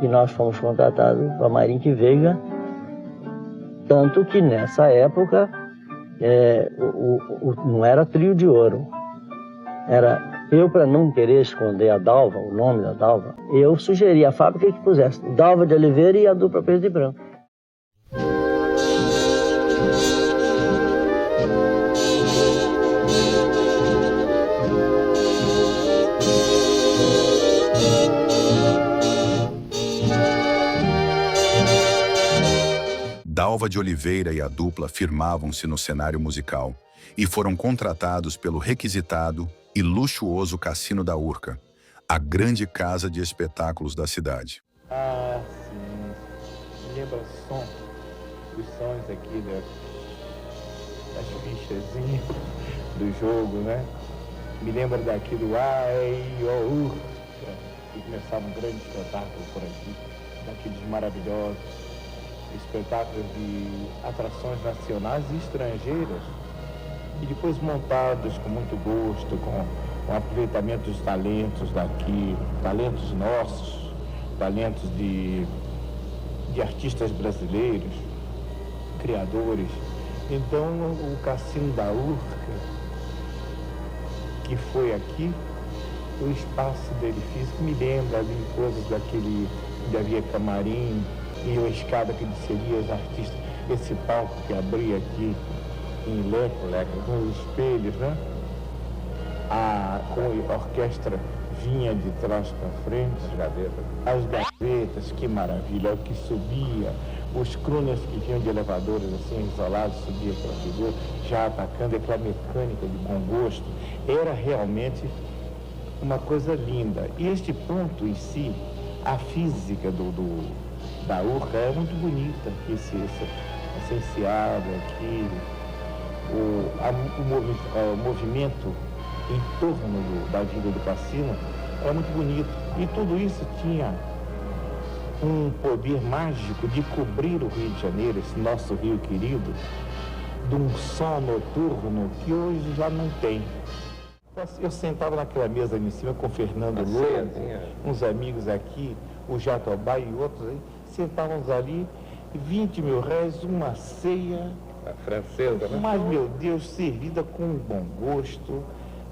e nós fomos contratados para Marink Veiga, tanto que nessa época não era Trio de Ouro, era eu, para não querer esconder a Dalva, o nome da Dalva, eu sugeri à fábrica que pusesse Dalva de Oliveira e a dupla Preto e Branco. Dalva de Oliveira e a dupla firmavam-se no cenário musical e foram contratados pelo requisitado e luxuoso Cassino da Urca, a grande casa de espetáculos da cidade. Ah, sim. Me lembra os sons aqui das fichazinhas do jogo, né? Me lembra daqui do Ai, ó, Urca, que começava um grande espetáculo por aqui, daqueles maravilhosos espetáculos de atrações nacionais e estrangeiras, e depois montados com muito gosto, com aproveitamento dos talentos daqui, talentos nossos, talentos de artistas brasileiros, criadores. Então o Cassino da Urca, que foi aqui, o espaço dele físico me lembra ali coisas daquele, onde havia camarim, e a escada que desceria os artistas, esse palco que abria aqui em leque, com os espelhos, né? Com a orquestra vinha de trás para frente, as gavetas, que maravilha, o que subia, os crooners que vinham de elevadores assim isolados, subia pela figura, já atacando aquela mecânica de bom gosto, era realmente uma coisa linda. E este ponto em si, a física da Urca é muito bonita, essa enseada aqui, o movimento em torno da vida do cassino é muito bonito. E tudo isso tinha um poder mágico de cobrir o Rio de Janeiro, esse nosso Rio querido, de um som noturno que hoje já não tem. Eu sentava naquela mesa ali em cima com o Fernando Louro, uns amigos aqui, o Jatobá e outros aí, sentávamos ali, 20 mil réis, uma ceia francesa, né? Mas, meu Deus, servida com bom gosto,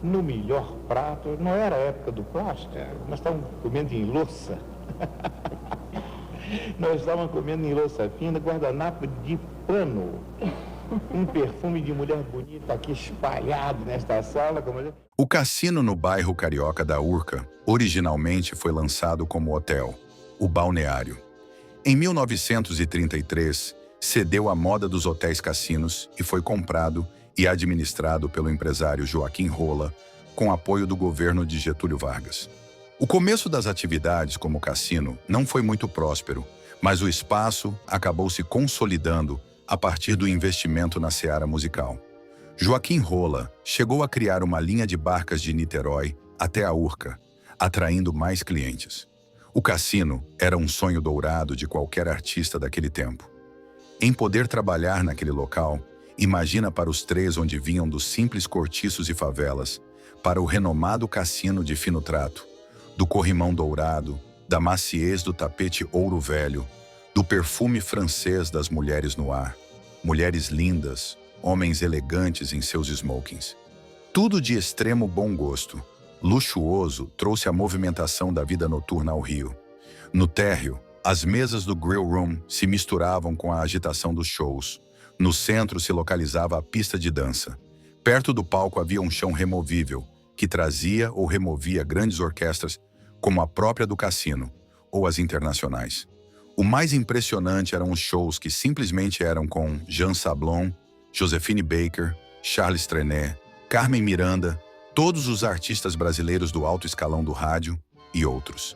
no melhor prato. Não era a época do plástico, nós estávamos comendo em louça. Nós estávamos comendo em louça fina, guardanapo de pano, um perfume de mulher bonita aqui espalhado nesta sala. O cassino no bairro carioca da Urca originalmente foi lançado como hotel, o Balneário. Em 1933, cedeu à moda dos hotéis cassinos e foi comprado e administrado pelo empresário Joaquim Rola, com apoio do governo de Getúlio Vargas. O começo das atividades como cassino não foi muito próspero, mas o espaço acabou se consolidando a partir do investimento na seara musical. Joaquim Rola chegou a criar uma linha de barcas de Niterói até a Urca, atraindo mais clientes. O cassino era um sonho dourado de qualquer artista daquele tempo. Em poder trabalhar naquele local, imagina para os três onde vinham dos simples cortiços e favelas, para o renomado cassino de fino trato, do corrimão dourado, da maciez do tapete ouro velho, do perfume francês das mulheres no ar, mulheres lindas, homens elegantes em seus smokings. Tudo de extremo bom gosto. Luxuoso trouxe a movimentação da vida noturna ao Rio. No térreo, as mesas do Grill Room se misturavam com a agitação dos shows. No centro se localizava a pista de dança. Perto do palco havia um chão removível, que trazia ou removia grandes orquestras, como a própria do cassino, ou as internacionais. O mais impressionante eram os shows que simplesmente eram com Jean Sablon, Josephine Baker, Charles Trenet, Carmen Miranda, todos os artistas brasileiros do alto escalão do rádio e outros.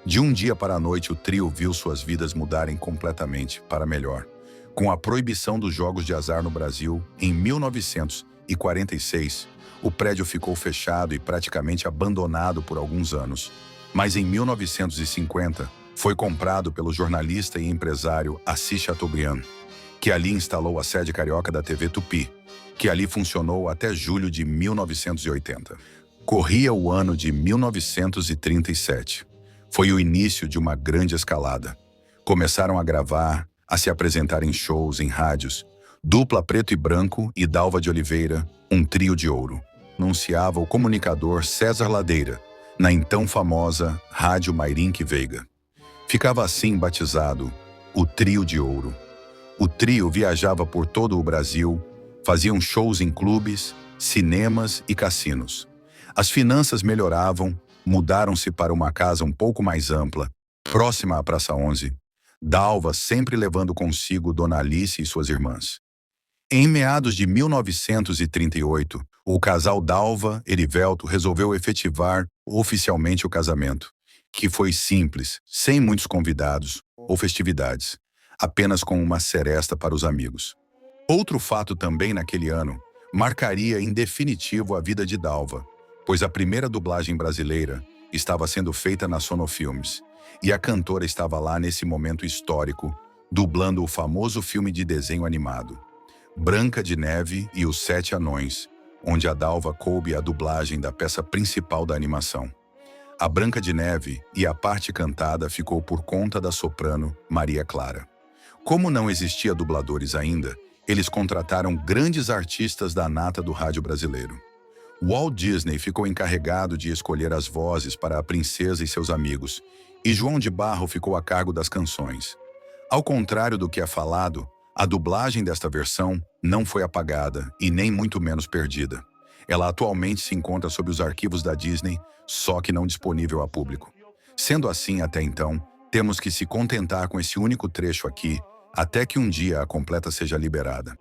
De um dia para a noite, o trio viu suas vidas mudarem completamente para melhor. Com a proibição dos jogos de azar no Brasil, em 1946, o prédio ficou fechado e praticamente abandonado por alguns anos. Mas em 1950, foi comprado pelo jornalista e empresário Assis Chateaubriand, que ali instalou a sede carioca da TV Tupi, que ali funcionou até julho de 1980. Corria o ano de 1937. Foi o início de uma grande escalada. Começaram a gravar, a se apresentar em shows, em rádios. Dupla Preto e Branco e Dalva de Oliveira, um trio de ouro. Anunciava o comunicador César Ladeira, na então famosa Rádio Mairinque Veiga. Ficava assim batizado o Trio de Ouro. O trio viajava por todo o Brasil, faziam shows em clubes, cinemas e cassinos. As finanças melhoravam, mudaram-se para uma casa um pouco mais ampla, próxima à Praça 11. Dalva sempre levando consigo Dona Alice e suas irmãs. Em meados de 1938, o casal Dalva-Erivelto resolveu efetivar oficialmente o casamento, que foi simples, sem muitos convidados ou festividades, apenas com uma seresta para os amigos. Outro fato também naquele ano marcaria em definitivo a vida de Dalva, pois a primeira dublagem brasileira estava sendo feita na Sonofilmes, e a cantora estava lá nesse momento histórico, dublando o famoso filme de desenho animado, Branca de Neve e os Sete Anões, onde a Dalva coube a dublagem da peça principal da animação. A Branca de Neve e a parte cantada ficou por conta da soprano Maria Clara. Como não existia dubladores ainda, eles contrataram grandes artistas da nata do rádio brasileiro. Walt Disney ficou encarregado de escolher as vozes para a princesa e seus amigos, e João de Barro ficou a cargo das canções. Ao contrário do que é falado, a dublagem desta versão não foi apagada e nem muito menos perdida. Ela atualmente se encontra sob os arquivos da Disney, só que não disponível a público. Sendo assim, até então, temos que se contentar com esse único trecho aqui, até que um dia a completa seja liberada.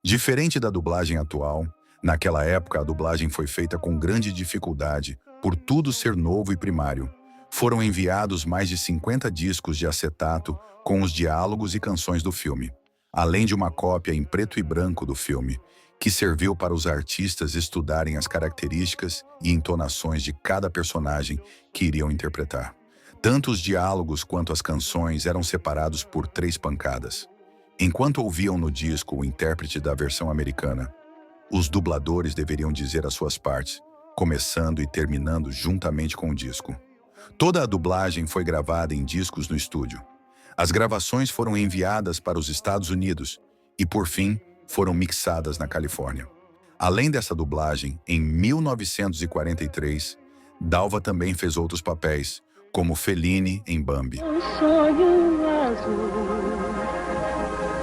Diferente da dublagem atual, naquela época a dublagem foi feita com grande dificuldade, por tudo ser novo e primário. Foram enviados mais de 50 discos de acetato com os diálogos e canções do filme, além de uma cópia em preto e branco do filme, que serviu para os artistas estudarem as características e entonações de cada personagem que iriam interpretar. Tanto os diálogos quanto as canções eram separados por 3 pancadas. Enquanto ouviam no disco o intérprete da versão americana, os dubladores deveriam dizer as suas partes, começando e terminando juntamente com o disco. Toda a dublagem foi gravada em discos no estúdio. As gravações foram enviadas para os Estados Unidos e, por fim, foram mixadas na Califórnia. Além dessa dublagem, em 1943, Dalva também fez outros papéis, como Fellini em Bambi. Um sonho azul.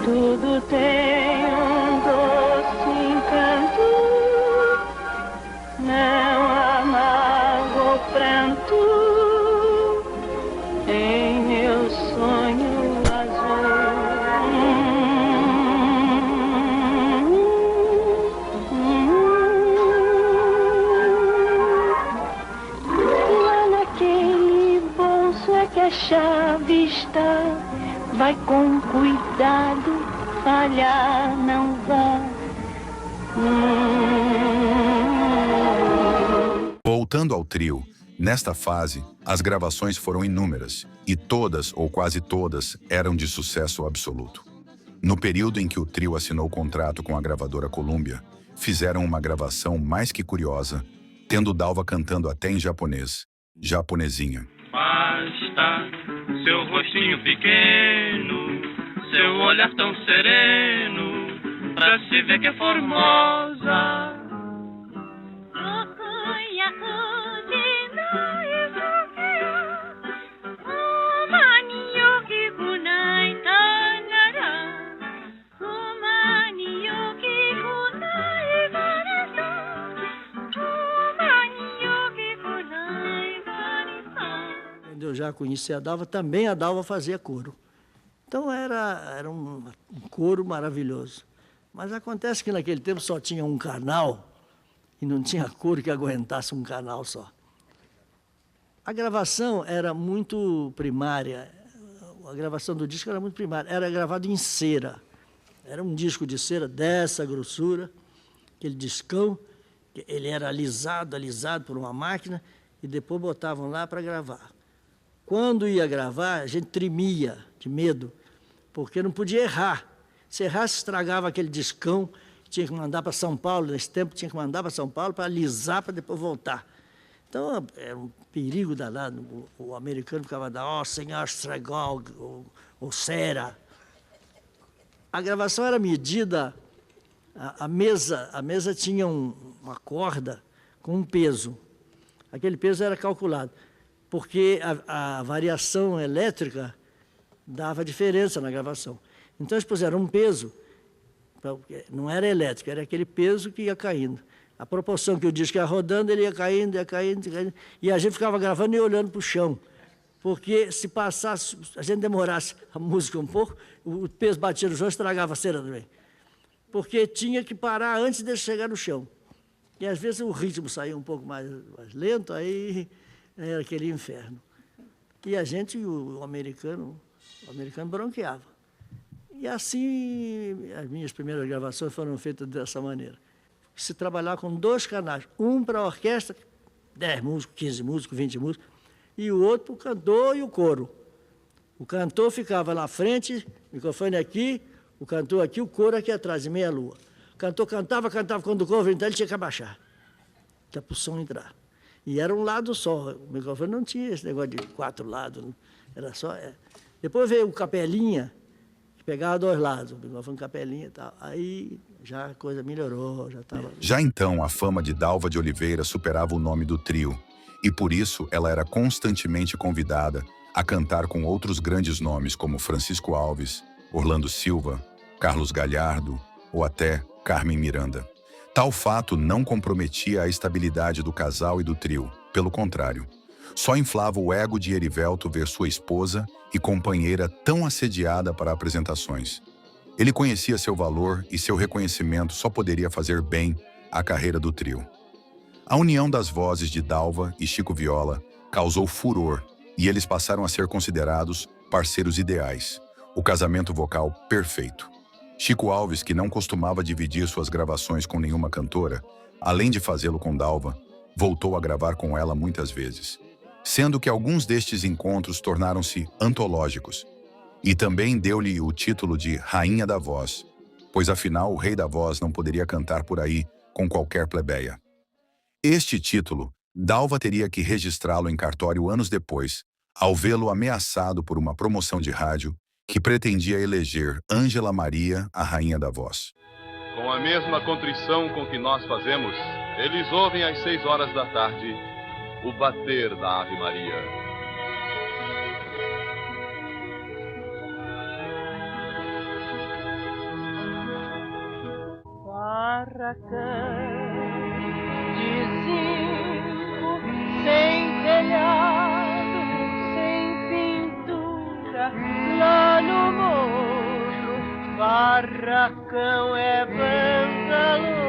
Tudo tem um doce encanto, não há mágoa ou pranto em meu sonho azul. Lá naquele bolso é que a chave está. Vai com cuidado, falhar não vá. Voltando ao trio, nesta fase, as gravações foram inúmeras, e todas, ou quase todas, eram de sucesso absoluto. No período em que o trio assinou o contrato com a gravadora Columbia, fizeram uma gravação mais que curiosa, tendo Dalva cantando até em japonês, Japonesinha. Basta seu rostinho pequeno, seu olhar tão sereno, pra se ver que é formosa. já conhecia a Dalva, também a Dalva fazia coro. Então era um coro maravilhoso. Mas acontece que naquele tempo só tinha um canal e não tinha coro que aguentasse um canal só. A gravação era muito primária, a gravação do disco era muito primária, era gravado em cera. Era um disco de cera dessa grossura, aquele discão, ele era alisado por uma máquina e depois botavam lá para gravar. Quando ia gravar, a gente tremia de medo, porque não podia errar. Se errasse, estragava aquele discão, tinha que mandar para São Paulo, nesse tempo tinha que mandar para São Paulo para alisar, para depois voltar. Então, era um perigo danado. O americano ficava dando, senhor estragou, ou cera. A gravação era medida, a mesa tinha uma corda com um peso. Aquele peso era calculado, porque a variação elétrica dava diferença na gravação. Então, eles puseram um peso, não era elétrico, era aquele peso que ia caindo. A proporção que o disco ia rodando, ele ia caindo, e a gente ficava gravando e olhando para o chão. Porque se passasse, a gente demorasse a música um pouco, o peso batia no chão e estragava a cera também. Porque tinha que parar antes de chegar no chão. E às vezes o ritmo saía um pouco mais lento, aí era aquele inferno. E a gente, o americano bronqueava. E assim, as minhas primeiras gravações foram feitas dessa maneira. Se trabalhar com 2 canais, um para a orquestra, 10 músicos, 15 músicos, 20 músicos, e o outro para o cantor e o coro. O cantor ficava na frente, o microfone aqui, o cantor aqui, o coro aqui atrás, em meia lua. O cantor cantava, quando o coro vinha, ele tinha que abaixar, que é para o som entrar. E era um lado só, o microfone não tinha esse negócio de 4 lados, era só... Depois veio o capelinha, que pegava 2 lados, o microfone capelinha e tal. Aí já a coisa melhorou, já estava... Já então, a fama de Dalva de Oliveira superava o nome do trio, e por isso ela era constantemente convidada a cantar com outros grandes nomes como Francisco Alves, Orlando Silva, Carlos Galhardo ou até Carmen Miranda. Tal fato não comprometia a estabilidade do casal e do trio, pelo contrário. Só inflava o ego de Erivelto ver sua esposa e companheira tão assediada para apresentações. Ele conhecia seu valor e seu reconhecimento só poderia fazer bem à carreira do trio. A união das vozes de Dalva e Chico Viola causou furor e eles passaram a ser considerados parceiros ideais, o casamento vocal perfeito. Chico Alves, que não costumava dividir suas gravações com nenhuma cantora, além de fazê-lo com Dalva, voltou a gravar com ela muitas vezes, sendo que alguns destes encontros tornaram-se antológicos, e também deu-lhe o título de Rainha da Voz, pois afinal o rei da voz não poderia cantar por aí com qualquer plebeia. Este título, Dalva teria que registrá-lo em cartório anos depois, ao vê-lo ameaçado por uma promoção de rádio que pretendia eleger Ângela Maria a Rainha da Voz. Com a mesma contrição com que nós fazemos, eles ouvem às 6 horas da tarde o bater da Ave Maria. Barracão de 5, sem telhado, sem pintura, lá no morro, barracão é bangalô.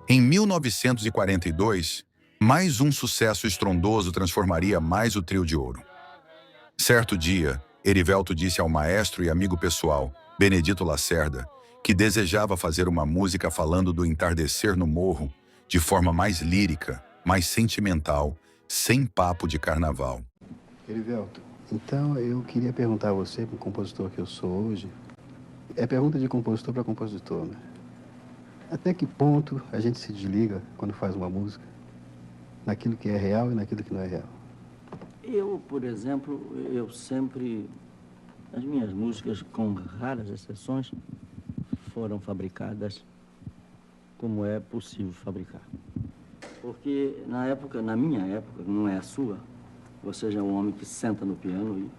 Em 1942, mais um sucesso estrondoso transformaria mais o trio de ouro. Certo dia, Erivelto disse ao maestro e amigo pessoal, Benedito Lacerda, que desejava fazer uma música falando do entardecer no morro de forma mais lírica, mais sentimental, sem papo de carnaval. Erivelto, então eu queria perguntar a você, para o compositor que eu sou hoje, é pergunta de compositor para compositor, né? Até que ponto a gente se desliga quando faz uma música naquilo que é real e naquilo que não é real? Eu, por exemplo, eu sempre, as minhas músicas, com raras exceções, foram fabricadas como é possível fabricar. Porque na minha época, não é a sua, você já é um homem que senta no piano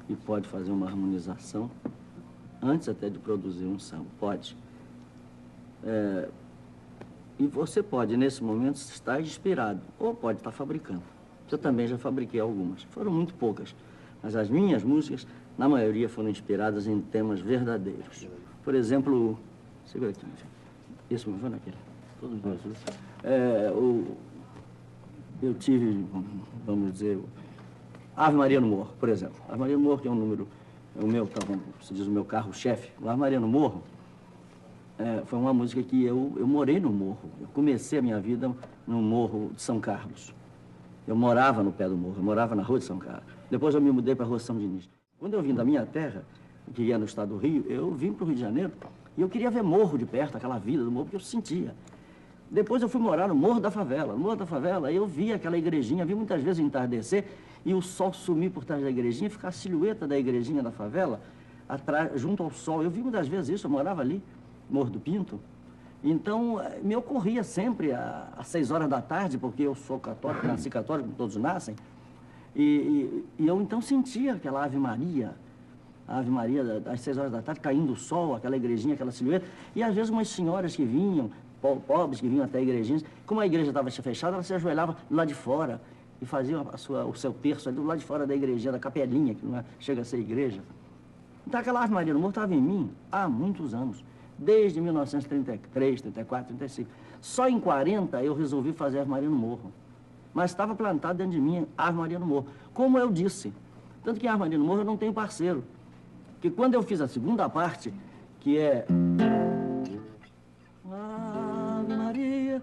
e pode fazer uma harmonização antes até de produzir um samba, pode. E você pode, nesse momento, estar inspirado, ou pode estar fabricando. Eu também já fabriquei algumas. Foram muito poucas, mas as minhas músicas, na maioria, foram inspiradas em temas verdadeiros. Por exemplo, segura aqui, esse foi naquele, todos nós. Eu tive, vamos dizer, Ave Maria no Morro, por exemplo. Ave Maria no Morro, que é um número, o meu, se diz o meu carro-chefe. Ave Maria no Morro foi uma música que eu morei no morro. Eu comecei a minha vida no Morro de São Carlos. Eu morava no pé do morro, eu morava na Rua de São Carlos. Depois eu me mudei para a Rua São Diniz. Quando eu vim da minha terra, que ia no estado do Rio, eu vim para o Rio de Janeiro e eu queria ver morro de perto, aquela vida do morro, porque eu sentia. Depois eu fui morar no Morro da Favela. No Morro da Favela, eu vi aquela igrejinha, vi muitas vezes entardecer e o sol sumir por trás da igrejinha, ficar a silhueta da igrejinha da favela atrás, junto ao sol. Eu vi muitas vezes isso, eu morava ali, Morro do Pinto. Então, me ocorria sempre às 6 horas da tarde, porque eu sou católico, nasci católico, como todos nascem, e eu então sentia aquela Ave Maria às 6 horas da tarde, caindo o sol, aquela igrejinha, aquela silhueta, e às vezes umas senhoras que vinham, pobres que vinham até a igrejinha, como a igreja estava fechada, ela se ajoelhava lá de fora e fazia o seu terço ali do lado de fora da igrejinha, da capelinha, que não chega a ser igreja. Então aquela Ave Maria no Morro estava em mim há muitos anos, desde 1933, 34, 35. Só em 40 eu resolvi fazer Ave Maria no Morro, mas estava plantado dentro de mim Ave Maria no Morro, como eu disse. Tanto que Ave Maria no Morro eu não tenho parceiro, que quando eu fiz a segunda parte, que é... Ave Maria,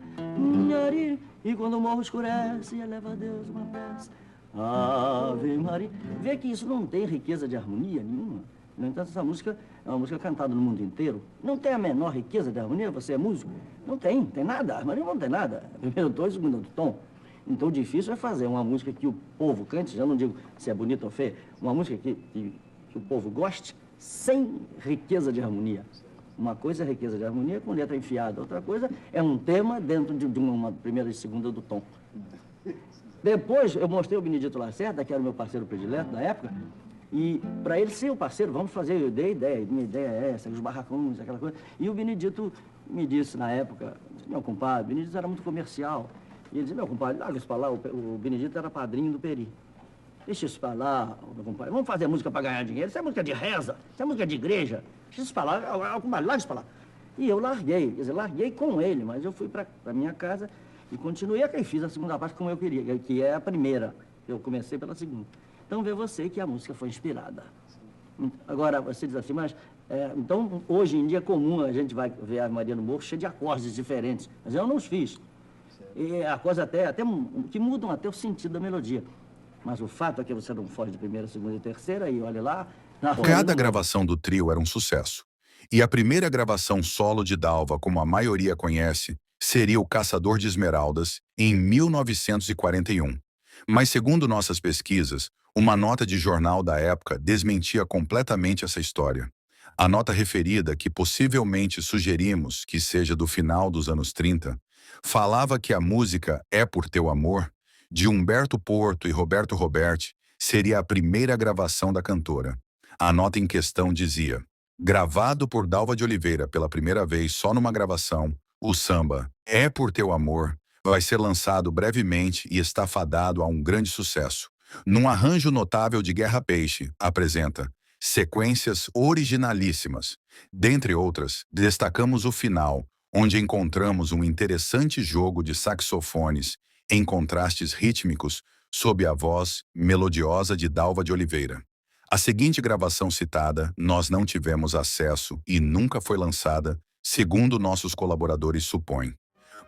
e quando o morro escurece, eleva a Deus uma peça. Ave Maria. Vê que isso não tem riqueza de harmonia nenhuma. No entanto, essa música é uma música cantada no mundo inteiro. Não tem a menor riqueza de harmonia, você é músico? Não tem nada. A harmonia não tem nada. Primeiro tom e segundo tom. Então, o difícil é fazer uma música que o povo cante, já não digo se é bonita ou feia, uma música que o povo goste, sem riqueza de harmonia. Uma coisa é riqueza de harmonia com letra enfiada, outra coisa é um tema dentro de uma primeira e segunda do tom. Depois eu mostrei o Benedito Lacerda, que era o meu parceiro predileto na época, e para ele ser o parceiro, vamos fazer, eu dei ideia, minha ideia é essa, os barracões, aquela coisa. E o Benedito me disse na época, meu compadre, o Benedito era muito comercial, e ele disse, meu compadre, larga isso para lá, o Benedito era padrinho do Peri. Deixa isso para lá, meu compadre. Vamos fazer música para ganhar dinheiro. Isso é música de reza, isso é música de igreja. Deixa isso para lá, compadre, larga isso para lá. E eu larguei, quer dizer, larguei com ele, mas eu fui para minha casa e continuei e fiz a segunda parte como eu queria, que é a primeira. Eu comecei pela segunda. Então, vê você que a música foi inspirada. Agora, você diz assim, mas... então, hoje em dia é comum a gente vai ver a Maria no Morro cheia de acordes diferentes. Mas eu não os fiz. E acordes até que mudam até o sentido da melodia. Mas o fato é que você não foge de primeira, segunda e terceira, e olha lá... Cada gravação do trio era um sucesso. E a primeira gravação solo de Dalva, como a maioria conhece, seria o Caçador de Esmeraldas, em 1941. Mas segundo nossas pesquisas, uma nota de jornal da época desmentia completamente essa história. A nota referida, que possivelmente sugerimos que seja do final dos anos 30, falava que a música É Por Teu Amor, de Humberto Porto e Roberto Roberti, seria a primeira gravação da cantora. A nota em questão dizia: gravado por Dalva de Oliveira pela primeira vez só numa gravação, o samba É Por Teu Amor vai ser lançado brevemente e está fadado a um grande sucesso. Num arranjo notável de Guerra Peixe, apresenta sequências originalíssimas. Dentre outras, destacamos o final, onde encontramos um interessante jogo de saxofones em contrastes rítmicos sob a voz melodiosa de Dalva de Oliveira. A seguinte gravação citada nós não tivemos acesso e nunca foi lançada, segundo nossos colaboradores supõem.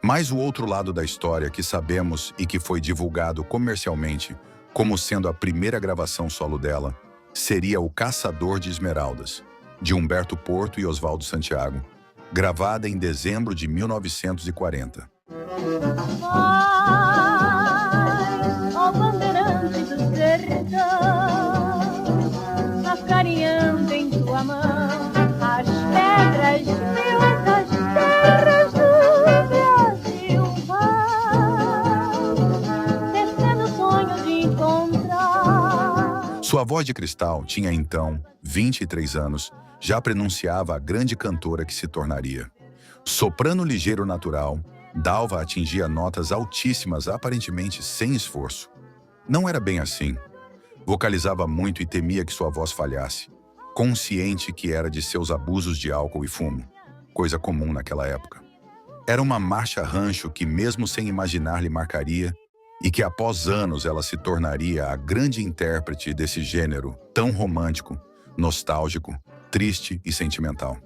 Mas o outro lado da história que sabemos e que foi divulgado comercialmente como sendo a primeira gravação solo dela, seria O Caçador de Esmeraldas, de Humberto Porto e Oswaldo Santiago, gravada em dezembro de 1940. Ó bandeirante do sertão, acarinhando em tua mão as pedras das terras do Brasil, vai descendo o sonho de encontrar. Sua voz de cristal tinha então 23 anos, já prenunciava a grande cantora que se tornaria. Soprano ligeiro natural, Dalva atingia notas altíssimas aparentemente sem esforço. Não era bem assim. Vocalizava muito e temia que sua voz falhasse, consciente que era de seus abusos de álcool e fumo, coisa comum naquela época. Era uma marcha rancho que, mesmo sem imaginar, lhe marcaria, e que após anos ela se tornaria a grande intérprete desse gênero tão romântico, nostálgico, triste e sentimental.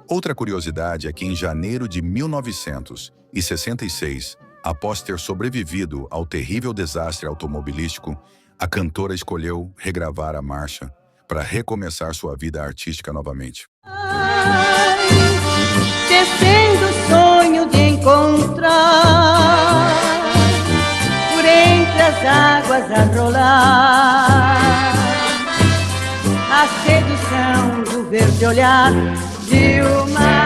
Outra curiosidade é que em janeiro de 1966, após ter sobrevivido ao terrível desastre automobilístico, a cantora escolheu regravar a marcha para recomeçar sua vida artística novamente. Tecendo o sonho de encontrar por entre as águas a rolar a sedução do verde olhar de uma